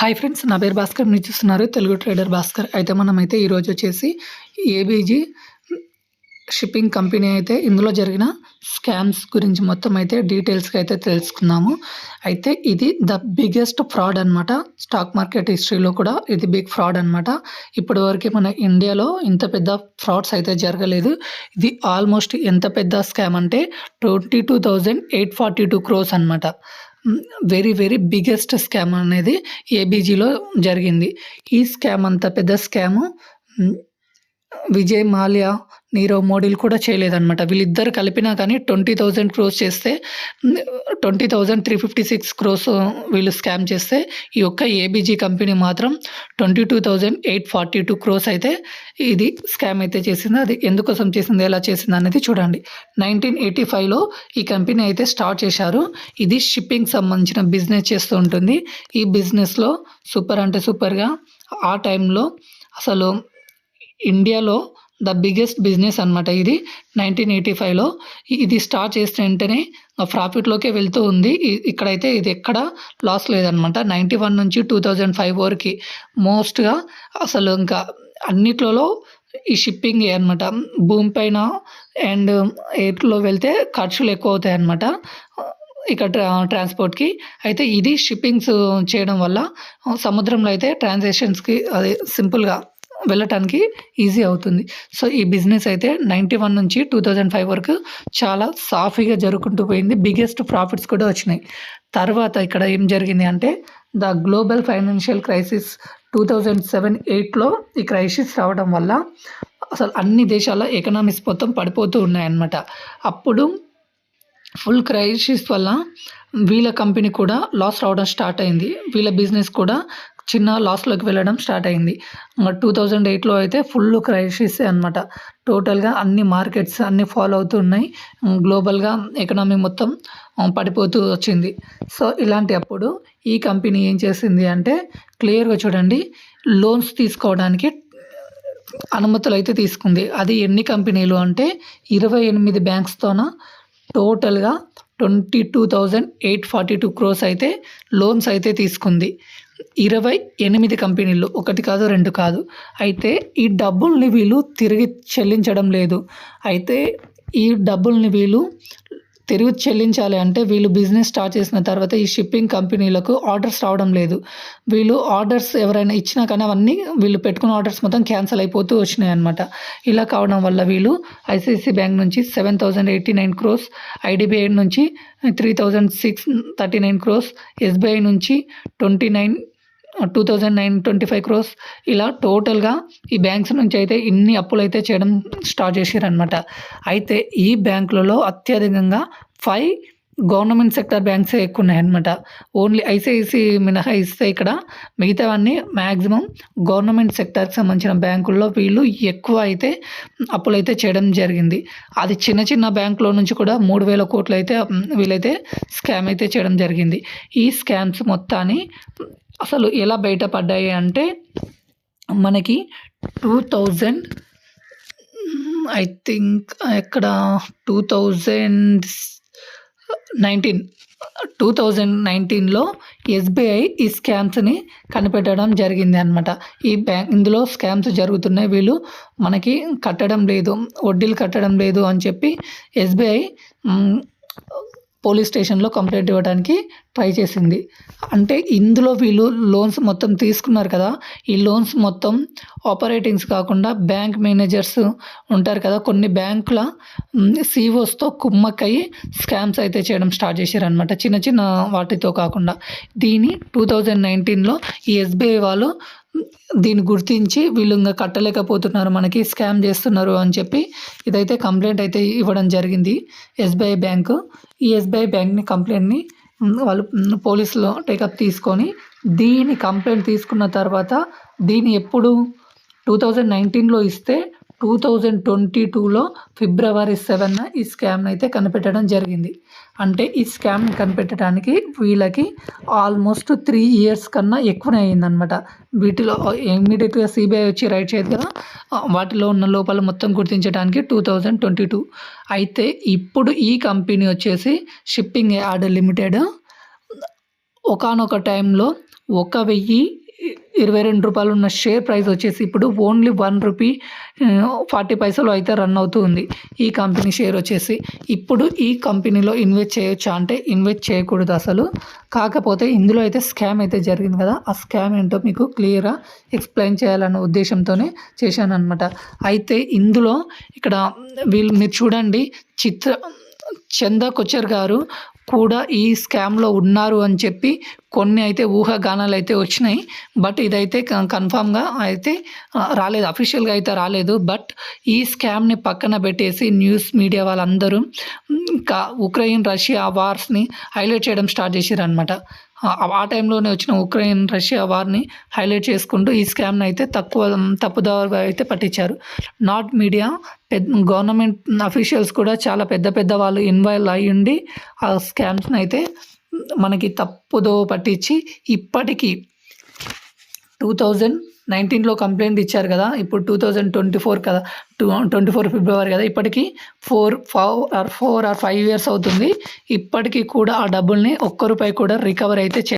Hi friends. నా పేరు భాస్కర్. మీరు చూస్తున్నారు తెలుగు ట్రేడర్ భాస్కర్. అయితే మనమైతే ఈరోజు వచ్చేసి ఏబీజీ షిప్పింగ్ కంపెనీ అయితే ఇందులో జరిగిన స్కామ్స్ గురించి మొత్తం అయితే డీటెయిల్స్‌గా అయితే తెలుసుకుందాము. అయితే ఇది ద బిగ్గెస్ట్ ఫ్రాడ్ అనమాట. స్టాక్ మార్కెట్ హిస్టరీలో కూడా ఇది బిగ్ ఫ్రాడ్ అనమాట. ఇప్పటివరకు మన ఇండియాలో ఇంత పెద్ద ఫ్రాడ్స్ అయితే జరగలేదు. ఇది ఆల్మోస్ట్ ఎంత పెద్ద స్కామ్ అంటే 22,842 క్రోర్స్ అనమాట. వెరీ వెరీ బిగ్గెస్ట్ స్కామ్ అనేది ఏబీజీలో జరిగింది. ఈ స్కామ్ అంత పెద్ద స్కాము విజయ్ మాల్యా, నీరవ్ మోడీలు కూడా చేయలేదన్నమాట. వీళ్ళిద్దరు కలిపినా కానీ 20,000 క్రోర్స్ చేస్తే 20,356 క్రోర్స్ వీళ్ళు స్కామ్ చేస్తే ఈ యొక్క ఏబీజీ కంపెనీ మాత్రం 22,842 క్రోర్స్ అయితే ఇది స్కామ్ అయితే చేసింది. అది ఎందుకోసం చేసింది, ఎలా చేసింది అనేది చూడండి. 1985లో ఈ కంపెనీ అయితే స్టార్ట్ చేశారు. ఇది షిప్పింగ్ సంబంధించిన బిజినెస్ చేస్తూ ఉంటుంది. ఈ బిజినెస్లో సూపర్ అంటే సూపర్గా ఆ టైంలో అసలు ఇండియాలో ద బిగ్గెస్ట్ బిజినెస్ అనమాట ఇది. 1985లో ఇది స్టార్ట్ చేసిన వెంటనే ప్రాఫిట్లోకే వెళ్తూ ఉంది. ఇక్కడైతే ఇది ఎక్కడ లాస్ లేదనమాట. 91 నుంచి 2005 వరకు మోస్ట్గా అసలు ఇంకా అన్నిట్లలో ఈ షిప్పింగ్ అనమాట. భూమి పైన అండ్ ఎయిర్లో వెళ్తే ఖర్చులు ఎక్కువ అవుతాయి అనమాట ఇక్కడ ట్రాన్స్పోర్ట్కి. అయితే ఇది షిప్పింగ్స్ చేయడం వల్ల సముద్రంలో అయితే ట్రాన్సాక్షన్స్కి అది సింపుల్గా వెళ్ళటానికి ఈజీ అవుతుంది. సో ఈ బిజినెస్ అయితే 91 నుంచి 2005 వరకు చాలా సాఫీగా జరుగుకుంటూ పోయింది. బిగ్గెస్ట్ ప్రాఫిట్స్ కూడా వచ్చినాయి. తర్వాత ఇక్కడ ఏం జరిగింది అంటే ద గ్లోబల్ ఫైనాన్షియల్ క్రైసిస్ 2007-8లో ఈ క్రైసిస్ రావడం వల్ల అసలు అన్ని దేశాల ఎకనామిక్స్ మొత్తం పడిపోతూ ఉన్నాయన్నమాట. అప్పుడు ఫుల్ క్రైసిస్ వల్ల వీళ్ళ కంపెనీ కూడా లాస్ రావడం స్టార్ట్ అయింది. వీళ్ళ బిజినెస్ కూడా చిన్న లాస్లోకి వెళ్ళడం స్టార్ట్ అయింది. 2008లో అయితే ఫుల్ క్రైసిస్ అనమాట. టోటల్గా అన్ని మార్కెట్స్ అన్నీ ఫాలో అవుతూ ఉన్నాయి. గ్లోబల్గా ఎకనామీ మొత్తం పడిపోతూ వచ్చింది. సో ఇలాంటి అప్పుడు ఈ కంపెనీ ఏం చేసింది అంటే క్లియర్గా చూడండి, లోన్స్ తీసుకోవడానికి అనుమతులు అయితే తీసుకుంది. అది ఎన్ని కంపెనీలు అంటే 28 బ్యాంక్స్తోన టోటల్గా 22,842 క్రోర్స్ అయితే లోన్స్ అయితే తీసుకుంది. 28 కంపెనీలు, ఒకటి కాదు రెండు కాదు. అయితే ఈ డబ్బుల్ని వీళ్ళు తిరిగి చెల్లించడం లేదు. అయితే ఈ డబ్బుల్ని వీళ్ళు తిరిగి చెల్లించాలి అంటే వీళ్ళు బిజినెస్ స్టార్ట్ చేసిన తర్వాత ఈ షిప్పింగ్ కంపెనీలకు ఆర్డర్స్ రావడం లేదు. వీళ్ళు ఆర్డర్స్ ఎవరైనా ఇచ్చినా కానీ అవన్నీ వీళ్ళు పెట్టుకున్న ఆర్డర్స్ మొత్తం క్యాన్సిల్ అయిపోతూ వచ్చినాయి అనమాట. ఇలా కావడం వల్ల వీళ్ళు ఐసిఐసిఐ బ్యాంక్ నుంచి 7,089 క్రోర్స్, ఐడిబిఐ నుంచి 3,639 క్రోర్స్, ఎస్బీఐ నుంచి 2,925 క్రోర్స్, ఇలా టోటల్గా ఈ బ్యాంక్స్ నుంచి అయితే ఇన్ని అప్పులు అయితే చేయడం స్టార్ట్ చేశారనమాట. అయితే ఈ బ్యాంకులలో అత్యధికంగా 5 గవర్నమెంట్ సెక్టర్ బ్యాంక్సే ఎక్కువ ఉన్నాయన్నమాట. ఓన్లీ ఐసిఐసిఐ మినహాయిస్తే ఇక్కడ మిగతావన్నీ మ్యాక్సిమం గవర్నమెంట్ సెక్టర్కి సంబంధించిన బ్యాంకుల్లో వీళ్ళు ఎక్కువ అయితే అప్పులు అయితే చేయడం జరిగింది. అది చిన్న చిన్న బ్యాంకులో నుంచి కూడా 3,000 కోట్లు అయితే వీళ్ళైతే స్కామ్ అయితే చేయడం జరిగింది. ఈ స్కామ్స్ మొత్తాన్ని అసలు ఎలా బయటపడ్డాయి అంటే మనకి 2000 ఐ థింక్ ఎక్కడ 2019లో ఎస్బీఐ ఈ స్కామ్స్ని కనిపెట్టడం జరిగింది అనమాట. ఇందులో స్కామ్స్ జరుగుతున్నాయి, వీళ్ళు మనకి కట్టడం లేదు, వడ్డీలు కట్టడం లేదు అని చెప్పి ఎస్బీఐ పోలీస్ స్టేషన్లో కంప్లైంట్ ఇవ్వడానికి ట్రై చేసింది. అంటే ఇందులో వీళ్ళు లోన్స్ మొత్తం తీసుకున్నారు కదా, ఈ లోన్స్ మొత్తం ఆపరేటింగ్స్ కాకుండా బ్యాంక్ మేనేజర్స్ ఉంటారు కదా, కొన్ని బ్యాంకుల సిఇఓస్తో కుమ్మక్కయ్యి స్కామ్స్ అయితే చేయడం స్టార్ట్ చేశారనమాట, చిన్న చిన్న వాటితో కాకుండా. దీని 2019లో ఈ ఎస్బీఐ వాళ్ళు దీన్ని గుర్తించి వీళ్ళు ఇంకా కట్టలేకపోతున్నారు, మనకి స్కామ్ చేస్తున్నారు అని చెప్పి ఇదైతే కంప్లైంట్ అయితే ఇవ్వడం జరిగింది ఎస్బీఐ బ్యాంకు. ఈ ఎస్బీఐ బ్యాంక్ని కంప్లైంట్ని వాళ్ళు పోలీసులు టేకప్ తీసుకొని దీని కంప్లైంట్ తీసుకున్న తర్వాత దీన్ని ఎప్పుడు 2019లో ఇస్తే 2022లో ఫిబ్రవరి 7న ఈ స్కామ్ని అయితే కనిపెట్టడం జరిగింది. అంటే ఈ స్కామ్ని కనిపెట్టడానికి వీళ్ళకి ఆల్మోస్ట్ 3 ఇయర్స్ కన్నా ఎక్కువనే అయిందనమాట. వీటిలో ఇమ్మీడియట్గా సిబిఐ వచ్చి రైడ్ చేయదు కదా, వాటిలో ఉన్న లోపాలు మొత్తం గుర్తించడానికి 2022. అయితే ఇప్పుడు ఈ కంపెనీ వచ్చేసి షిప్పింగ్ యార్డ్ లిమిటెడ్ ఒకానొక టైంలో రూ. 1022 ఉన్న షేర్ ప్రైస్ వచ్చేసి ఇప్పుడు ఓన్లీ రూ. 1.40 అయితే రన్ అవుతూ ఉంది ఈ కంపెనీ షేర్ వచ్చేసి. ఇప్పుడు ఈ కంపెనీలో ఇన్వెస్ట్ చేయొచ్చా అంటే ఇన్వెస్ట్ చేయకూడదు అసలు. కాకపోతే ఇందులో అయితే స్కామ్ అయితే జరిగింది కదా, ఆ స్కామ్ ఏంటో మీకు క్లియర్గా ఎక్స్ప్లెయిన్ చేయాలన్న ఉద్దేశంతోనే చేశానన్నమాట. అయితే ఇందులో ఇక్కడ మీరు చూడండి, చందా కొచ్చర్ గారు కూడా ఈ స్కామ్‌లో ఉన్నారు అని చెప్పి కొన్ని అయితే ఊహాగానాలు అయితే వచ్చినాయి. బట్ ఇదైతే కన్ఫర్మ్‌గా అయితే రాలేదు, అఫీషియల్‌గా అయితే రాలేదు. బట్ ఈ స్కామ్‌ని పక్కన పెట్టేసి న్యూస్ మీడియా వాళ్ళందరూ ఇంకా ఉక్రెయిన్ రష్యా వార్స్‌ని హైలైట్ చేయడం స్టార్ట్ చేసిర్రనమాట. ఆ టైంలోనే వచ్చిన ఉక్రెయిన్ రష్యా వార్‌ని హైలైట్ చేసుకుంటూ ఈ స్కామ్‌ని అయితే తప్పుదారిగా అయితే పట్టించారు. నాట్ మీడియా, గవర్నమెంట్ అఫీషియల్స్ కూడా చాలా పెద్ద వాళ్ళు ఇన్వాల్వ్ అయ్యుండి ఆ స్కామ్స్‌ని అయితే మనకి తప్పుదోవ పట్టించి ఇప్పటికి 2019లో కంప్లెయింట్ ఇచ్చారు కదా, ఇప్పుడు 2024 కదా, 24 ఫిబ్రవరి కదా, ఇప్పటికి 4 or 5 ఇయర్స్ అవుతుంది. ఇప్పటికి కూడా ఆ డబ్బుల్ని ఒక్క రూపాయి కూడా రికవర్ అయితే